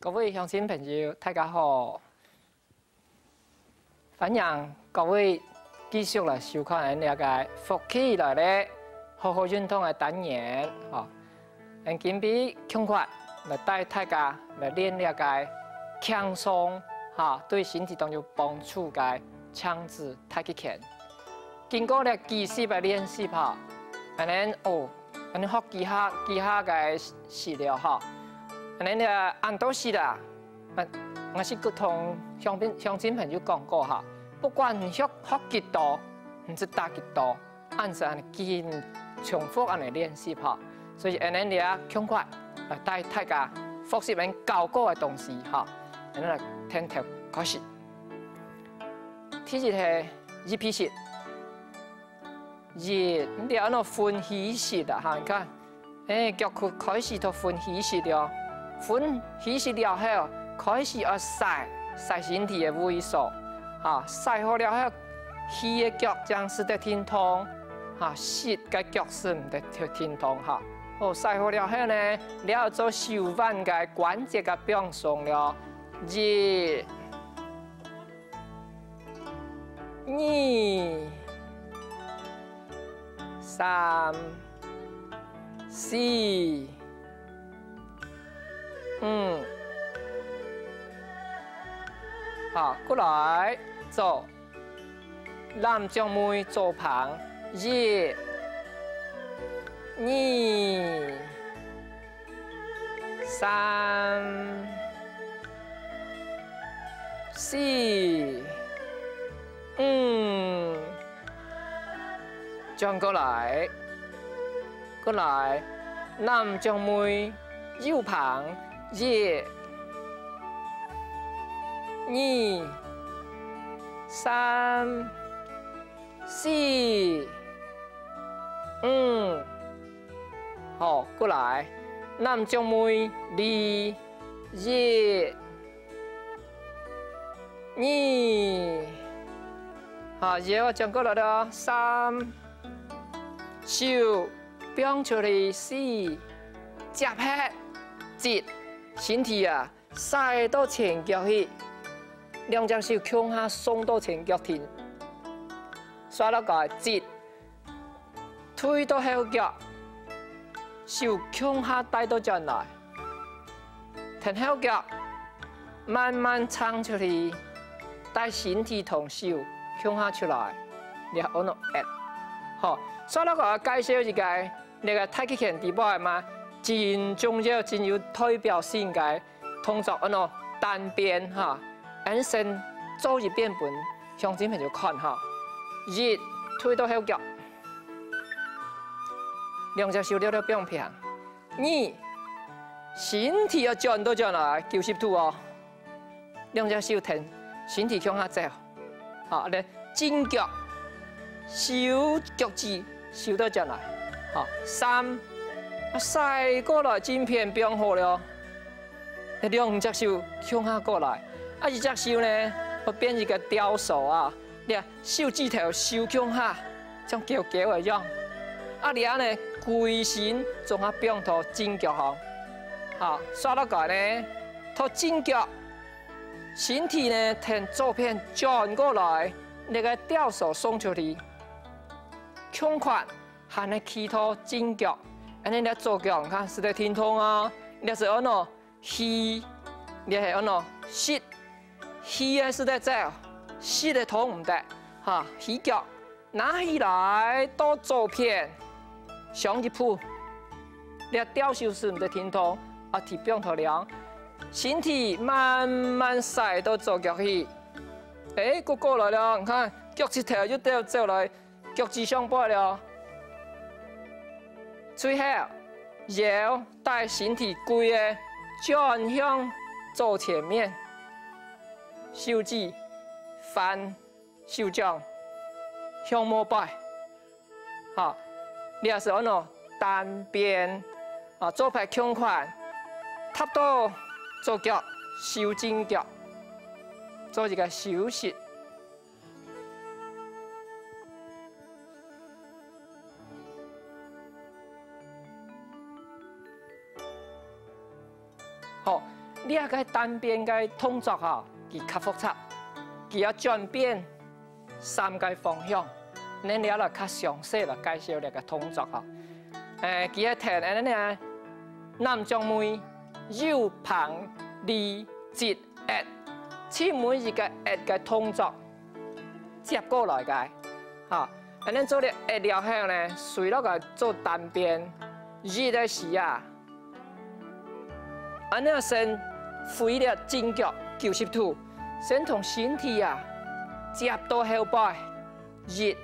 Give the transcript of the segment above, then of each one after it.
各位乡亲朋友，大家好！欢迎各位继续来收看咱个福起来咧好好运动的单元，吼。咱今比konkr快来带大家来练个轻松，哈，对身体都有帮助个枪支太极拳。经过了几次的练习哈，安尼安尼学其他个资料哈。 安尼咧，按都是啦。我是同乡亲朋友讲过哈，不管你学几多，你是打几多，按照安尼紧重复安尼练习哈。所以安尼咧，赶快来带大家复习咱教过的东西哈。安尼来听头开始。第一题一批式，你安那分析式的哈，你看，脚开始都分析式了。 分起势了后，开始要晒身体的萎缩，哈，晒好了后，起的脚将是得挺痛，哈，湿的脚是唔得挺痛哈。好，晒好了后呢，了做手腕的关节嘅放松了，一、二、三、四。 好，过来做，咱将妹做旁，一、二、三、四、转过来，咱将妹右旁。 一、二、三、四、好，过来，咱将妹二、一、二，好，然后转过来了，三、手变出来四，接拍。 接身体啊，晒到前脚去，两只手向下送到前脚停，刷了个接，推到后脚，手向下带到前来，停后脚，慢慢撑出去，带身体同手向下出来，然后按 好，刷了个介绍一个那个太极拳底部的嘛。 真重要、真有代表性嘅动作，单边哈，先做一遍本，乡亲朋友看哈。一推到后脚，两只手了变平。二身体要转到转来90度哦，两只手停，身体向下走，好咧，正脚手脚趾收到转来，好三。 晒过来，镜片变好了。两只手向下过来，一只手呢，我变一个雕手啊，你手指头收向下，像胶胶一样。然后呢，规身从下变到正脚行，好，刷到个呢，到正脚，身体呢，从左边转过来，那个雕手送出去，胸宽，还能起到正脚。 安尼咧左脚，你看是在挺痛啊！你是按喏吸，你系按喏吸，吸的是在走，吸的痛唔得，哈，吸脚拿起来到左边，上一步，你吊手是唔得挺痛，体表头凉，身体慢慢晒到左脚去，过来了，你看脚趾头就掉走来，脚趾上摆了。 最后，腰带身体规个转向左前面，手指翻手掌向膜摆，好，你也是按喏单边啊，左排胸宽，踏到左脚收正脚，做一个休息。好，你个单边个动作哈，佢较复杂，佢要转变3个方向，恁了了较详细了介绍了个动作哈。佢要摕安尼啊，男将妹右旁离接 at， 即每一个 at 嘅动作接过来嘅，哈，安尼做了 at 了后呢，随落个做单边，热的时啊，安尼先挥了正脚90度，先同身体啊接到后背，热，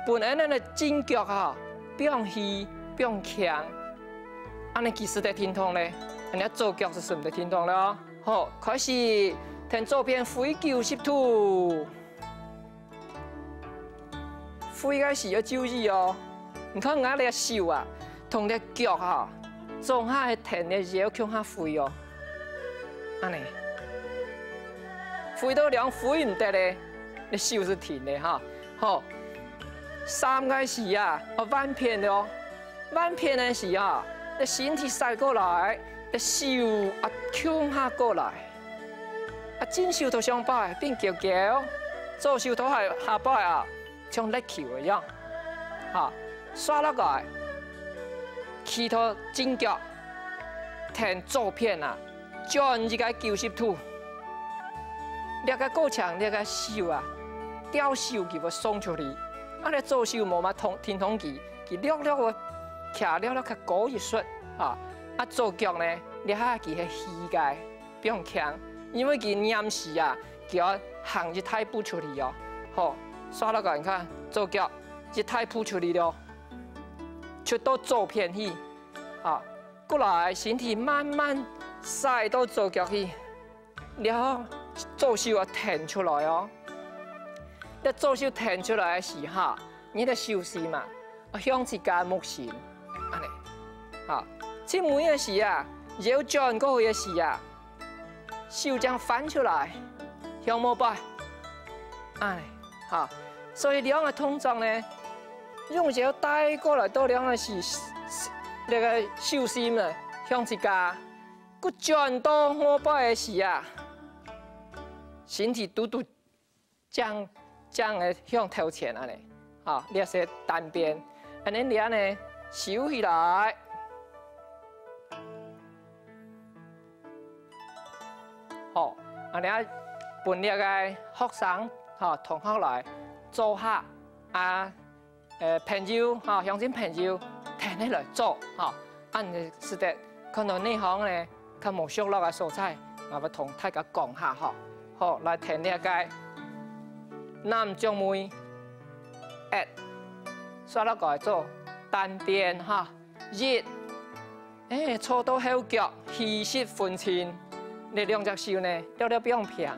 本安尼的正脚哈，变虚变强，安尼其实在听筒咧，安尼左脚是顺在听筒了。好，开始听左边挥90度。挥个时要注意哦，你看我哋手啊，同你脚哈，总下系停的时候向下挥哦，安尼，挥到两挥唔得咧，你手是停的哈。好，3个时啊，弯片的哦，弯片的时啊，你身体塞过来，你手啊向下过来，啊正手头上摆变翘翘，左手头系下摆啊。像甩球一样，哈，刷落来，起头正脚，停左片啊，转一个90度，那个够强，那个手啊，吊手给我送出去，啊，你左手无嘛听筒机，佢略略个徛了较高一chút，啊，啊左脚呢，你下佢系膝盖不用强，因为佢黏时啊，佢要行一太步出去哦，好。刷落个，你看左脚一太扑出去了，出到左片去，啊，过来身体慢慢塞到左脚去，然后左手啊停出来哦。你左手停出来的时候，你的手势嘛，向一个木线，安尼，啊，即每个时啊，腰转过去的时啊，手掌翻出来，向膜摆，安尼。哈，所以两个动作呢，用脚带过来到两个是那个手心呢，向一家，佮转到膜摆的时啊，身体嘟嘟将的向头前安尼，哈，你是单边，安尼你呢收起来，好，安尼本你个学生。哈，同学来做下啊，朋友哈，乡亲朋友听起来做哈，按你是的，可能内行呢，较无熟络嘅素材，我要同大家讲下哈，好来听呢个男将妹 at， 刷落过来做单边哈，搓到后脚气势分清，你两只手呢，了了不用平，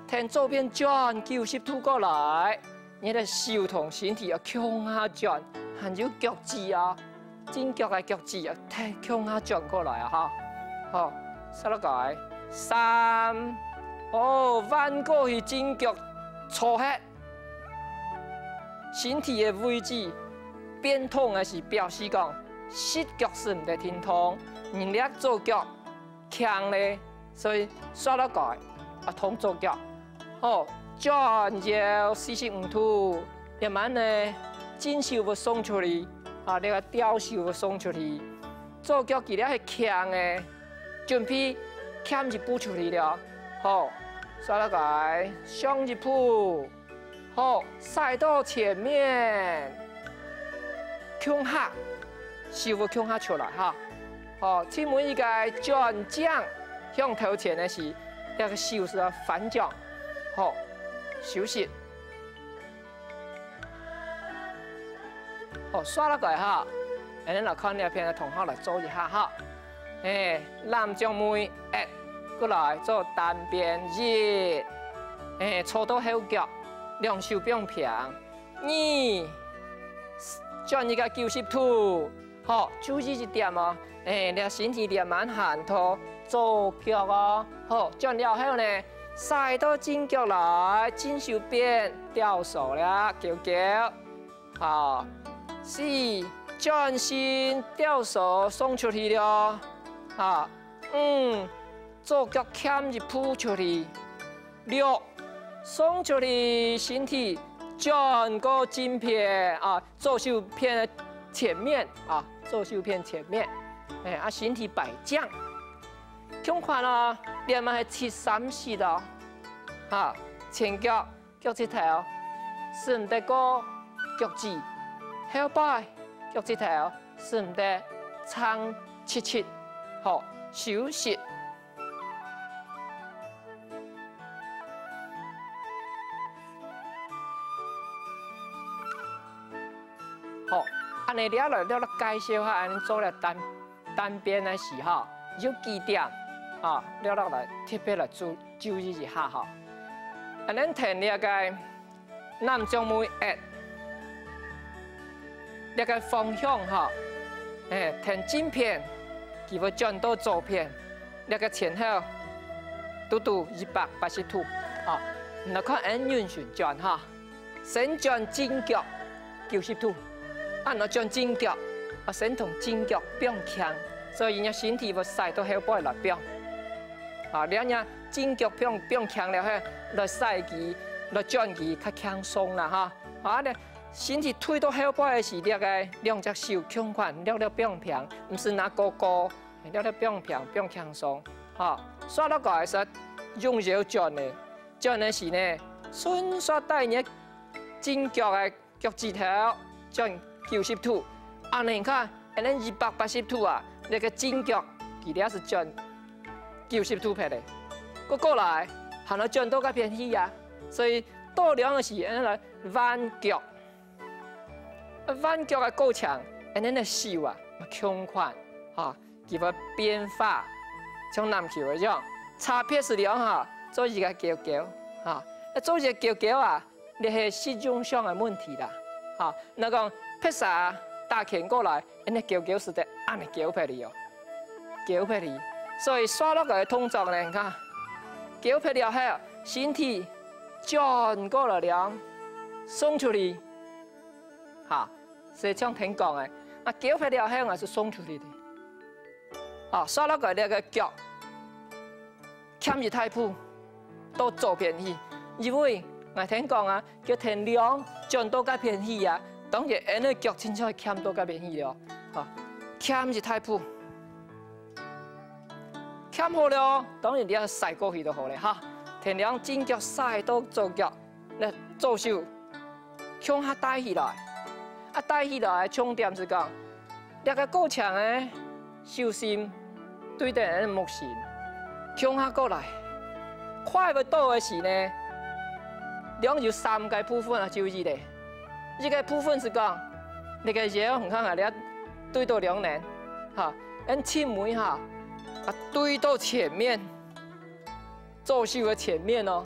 听左边转90度过来，你的手同身体要向下转，还有脚趾啊，正脚的脚趾啊，听向下转过来啊哈，好，刷落来3，弯过去正脚错下，身体的位置变通的是表示讲，膝脚是唔得听筒，你俩左脚强咧，所以刷落来啊同左脚。好，转腰45度，慢慢呢，正手要送出去，啊，那个吊手要送出去，左脚其实是强的，准备欠一步出去了，好，刷落来，上一步，好，塞到前面，向下，手要向下出来哈，好，即每一个转将向头前的是，那个手是要反转。好，休息。好，刷落来哈。安尼来看呢片的同学来做一下哈。男将妹过来做单边热，搓到后脚，两手并平，转一个90度。好，注意一点哦。你身体连慢hand头左脚哦。好，转了后呢。塞到正脚来，正手边吊手了，叫叫，好，4转身吊手送出去了，啊左脚牵一扑出去，6送出去，身体转过镜片啊，左手片的前面啊，左手片前面，身体摆正。胸款啊，连埋系切3式哦，前脚一头，是唔得过脚趾，后摆脚一头，是唔得撑7，好休息。好，安尼了介绍下安尼做了单边的时候，有几点啊，了来特别来注意一下哈。安尼填了个南中妹了个方向哈，填正片，佢要转到左片，了个前后嘟180度啊，那看按圆旋转哈，先转正脚90度。按我将正脚，先同正脚并强，所以人身体要使到后背来并。了人正脚并强了后，来使佢来转佢较轻松啦哈。咧身体推到后背的时，了个2只手胸款了并平，唔是拿高了并平并轻松。刷到个是用腰转的时呢，顺刷带你正脚的脚趾头转。90度，安尼看，安尼180度啊，那个正脚其实是转90度撇的，过来，还能转到个偏起啊，所以倒梁的是安尼来弯脚，弯脚的够强，安尼的手啊，胸宽，佢要变化，像篮球一样，差别是了哈，做一个脚做一个脚啊，你是实用上的问题啦，那讲。拍啥打拳过来，安尼脚是得安尼脚拍哩哦，脚拍哩，所以刷落个动作呢，你看脚拍了后，身体转过来了，送出去，是像听讲的，脚拍了后也是送出去的，刷落个那个脚，欠一太步到左边去，因为我听讲啊，叫天亮转到个边去啊。当然，安尼脚真正欠到个边去了，欠一太步，欠好了，当然你要甩过去就好了哈。天亮正脚甩到左脚，那左手向下带起来，带起来重点是讲，那个够强的手心对着人木心，向下过来，快要到的时呢，两有3个部分啊，注意嘞。一个部分是讲，那个腰你看下，你对到2人，按前面对到前面，左手的前面哦，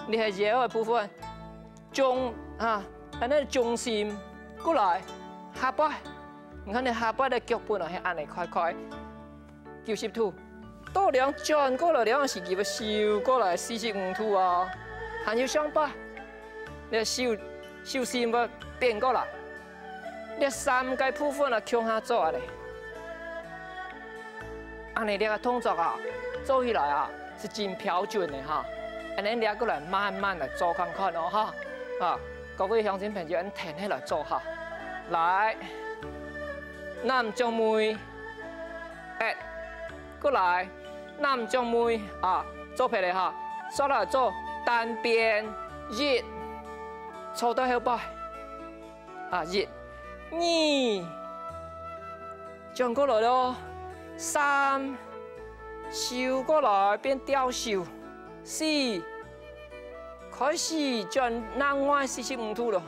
你系腰的部分，安尼中心过来下摆，你看你下摆的脚本啊，系安尼快90度，到2转过来2时，佢要收过来45度哦，还要上摆，你手心要变过来，你3个部分啊向下做咧，安尼个动作啊做起来啊是真标准的哈，安尼过来慢慢来做看看哦哈，各位乡亲朋友，按停起来做哈，来，南将妹，过来，南将妹做起来哈，刷来做单边1。抽到后摆，1、2，转过来咯，3，收过来变吊手，4，开始转另外45度咯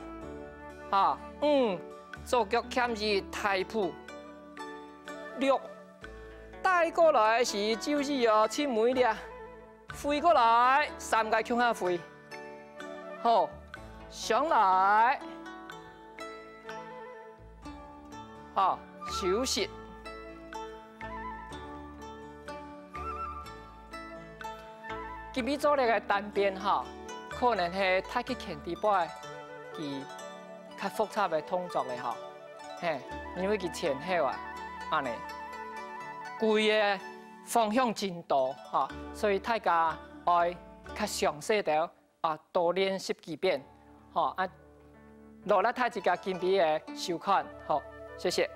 ，5，左脚欠住太步，6，带过来是就是哦，切梅俩，飞过来3个向下飞，好。上来，休息。今日做那个单边可能是太极拳底摆，佢较复杂的动作的因为佢前后安尼，规个方向真多哈，所以大家爱较详细的多练习几遍，好啊，落来睇一家金币的收看，好，谢谢。